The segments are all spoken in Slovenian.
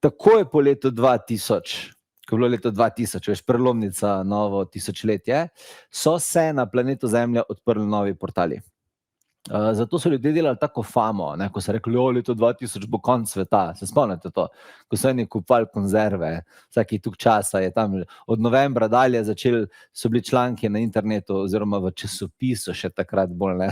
takoj po letu 2000, ko je bilo leto 2000, veš, prelomnica, novo tisočletje, so se na planetu Zemlja odprli novi portali. Zato so ljudje delali tako famo, ne, ko so rekli, leto 2000 bo konc sveta. Se spomnite to? Ko so eni kupovali konzerve, vsaki tuk časa je tam, od novembra dalje so bili članki na internetu oziroma v časopisu še takrat bolj, ne,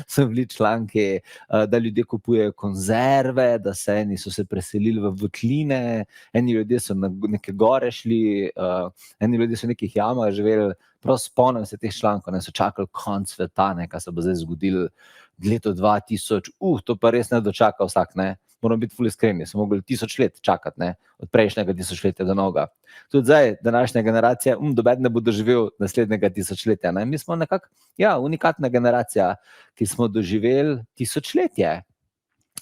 so bili članki, da ljudje kupujejo konzerve, da eni so se preselili v votline, eni ljudje so na neke gore šli, eni ljudje so v nekih jamah živeli. Prav spomnim se teh člankov, ne, so čakali konc sveta, ne, kaj se bo zdaj zgodilo leto 2000, to pa res ne dočaka vsak, ne, moramo biti ful iskreni, so mogli 1000 let čakati, ne, od prejšnjega tisočletja do novega. Tudi zdaj, današnja generacija, nobeden ne bo doživel naslednjega tisočletja, ne, mi smo nekako, unikatna generacija, ki smo doživeli tisočletje.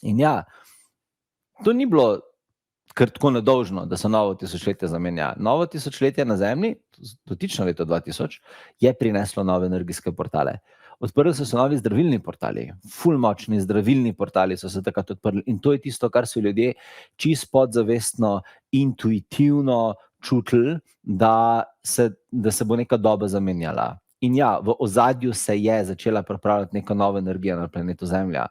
In to ni bilo kar tako nedolžno, da so novo tisočletje zamenja. Novo tisočletje na Zemlji, dotično leto 2000, je prineslo nove energijske portale. Odprli so se novi zdravilni portali, ful močni zdravilni portali so se takrat odprli in to je tisto, kar so ljudje čisto podzavestno, intuitivno čutili, da se bo neka doba zamenjala. In v ozadju se je začela pripravljati neka nova energija na planetu Zemlja.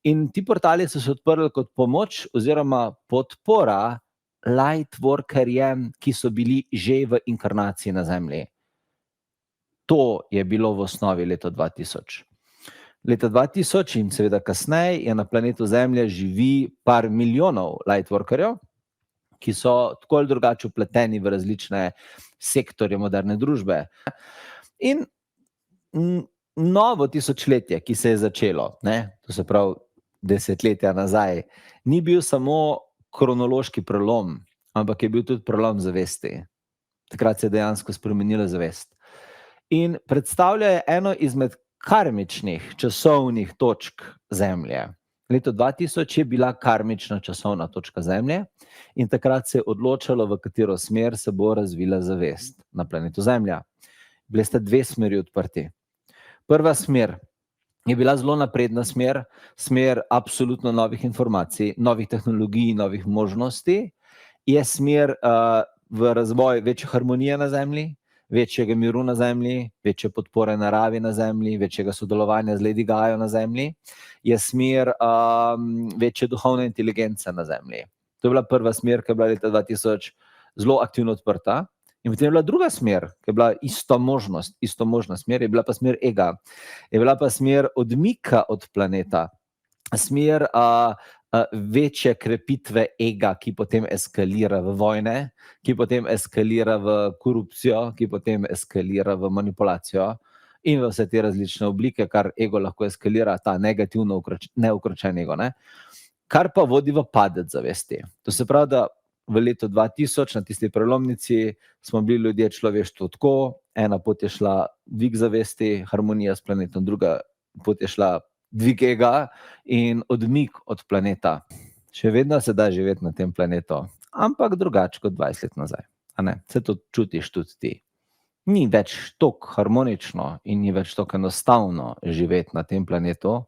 In ti portali so se odprli kot pomoč oziroma podpora lightworkerjem, ki so bili že v inkarnaciji na Zemlji. To je bilo v osnovi leto 2000. Leta 2000 in seveda kasneje je na planetu Zemlja živi par milijonov lightworkerjev, ki so tako ali drugače vpleteni v različne sektorje moderne družbe. In novo tisočletje, ki se je začelo, ne, to se pravi desetletja nazaj, ni bil samo kronološki prelom, ampak je bil tudi prelom zavesti. Takrat se je dejansko spremenila zavest. In predstavlja eno izmed karmičnih časovnih točk Zemlje. Leto 2000 je bila karmična časovna točka Zemlje in takrat se je odločalo, v katero smer se bo razvila zavest na planetu Zemlja. Bile sta dve smeri odprti. Prva smer je bila zelo napredna smer absolutno novih informacij, novih tehnologij, novih možnosti, je smer v razvoj večje harmonije na Zemlji, večjega miru na Zemlji, večje podpore naravi na Zemlji, večjega sodelovanja z Lady Gajo na Zemlji, je smer večje duhovne inteligence na Zemlji. To je bila prva smer, ki je bila leta 2000 zelo aktivno odprta. In potem je bila druga smer, ki je bila istomožna smer, je bila pa smer ega. Je bila pa smer odmika od planeta, smer večje krepitve ega, ki potem eskalira v vojne, ki potem eskalira v korupcijo, ki potem eskalira v manipulacijo in v vse te različne oblike, kar ego lahko eskalira, ta negativno neukročen ego, ne? Kar pa vodi v padec zavesti. To se pravi, da v letu 2000 na tisti prelomnici smo bili ljudje človeštvo tako, ena pot je šla dvig zavesti, harmonija s planetom, druga pot je šla dvig ega in odmik od planeta. Še vedno se da živeti na tem planetu, ampak drugače kot 20 let nazaj. A ne? Vse to čutiš tudi ti. Ni več tako harmonično in ni več tako enostavno živeti na tem planetu,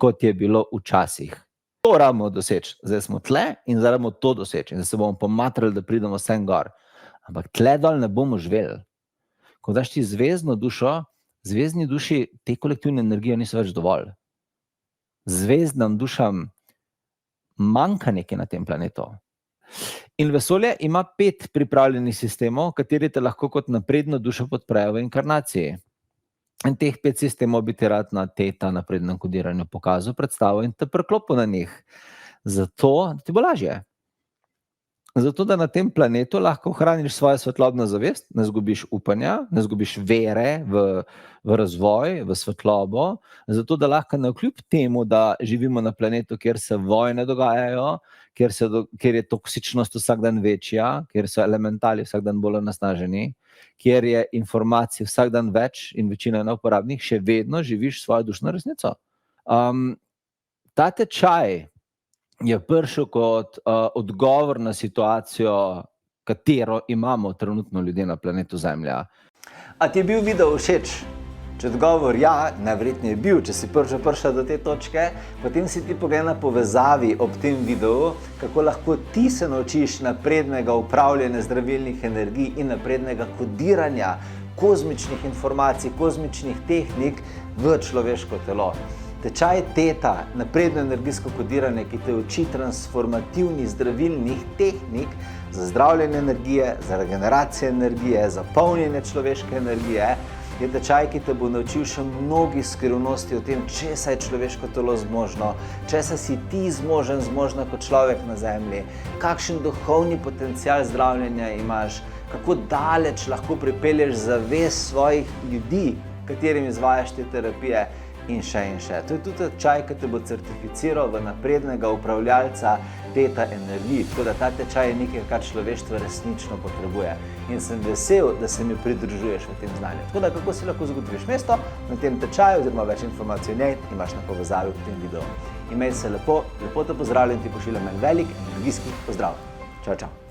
kot je bilo včasih. To rabimo doseči. Zdaj smo tle in zdaj rabimo to doseči. In zdaj se bomo pomatrali, da pridemo sem gor. Ampak tle dol ne bomo živeli. Ko daš ti zvezdno dušo, zvezdni duši te kolektivne energije niso več dovolj. Zvezdnim dušam manjka nekaj na tem planetu. In vesolje ima 5 pripravljenih sistemov, kateri te lahko kot napredno dušo podprejo v inkarnaciji. In teh 5 sistemov bi ti rad na ta naprednem kodiranju pokazal, predstavil in te priklopil na njih. Zato, da ti bo lažje. Zato, da na tem planetu lahko ohraniš svojo svetlobno zavest, ne zgubiš upanja, ne zgubiš vere v razvoj, v svetlobo, zato, da lahko navkljub temu, da živimo na planetu, kjer se vojne dogajajo, kjer je toksičnost vsak dan večja, kjer so elementali vsak dan bolj onesnaženi, kjer je informacij vsak dan več in večina neuporabnih, še vedno živiš svojo dušno resnico. Ta tečaj je prišel kot odgovor na situacijo, katero imamo trenutno ljudje na planetu Zemlja. A ti je bil video všeč? Če odgovor ja, najverjetneje je bil, če si prišel do te točke, potem si ti poglej na povezavi ob tem videu, kako lahko ti se naučiš naprednega upravljanja zdravilnih energij in naprednega kodiranja kozmičnih informacij, kozmičnih tehnik v človeško telo. Tečaj Teta, napredno energijsko kodiranje, ki te uči transformativnih zdravilnih tehnik za zdravljenje energije, za regeneracijo energije, za polnjenje človeške energije, je tečaj, ki te bo naučil še mnogih skrivnosti o tem, česa je človeško telo zmožno, česa si ti zmožna kot človek na zemlji, kakšen duhovni potencial zdravljenja imaš, kako daleč lahko pripelješ zavest svojih ljudi, katerim izvajaš te terapije in še in še. To je tudi tečaj, ki te bo certificiral v naprednega upravljalca Teta energij, tako da ta tečaj je nekaj, kar človeštvo resnično potrebuje. In sem vesel, da se mi pridružuješ v tem znanju. Tako da, kako si lahko zagotoviš mesto na tem tečaju, oziroma več informacij o njej imaš na povezavi v tem videu. Imej se lepo, lepo te pozdravljam in ti pošiljam en velik energijski pozdrav. Čau, čau.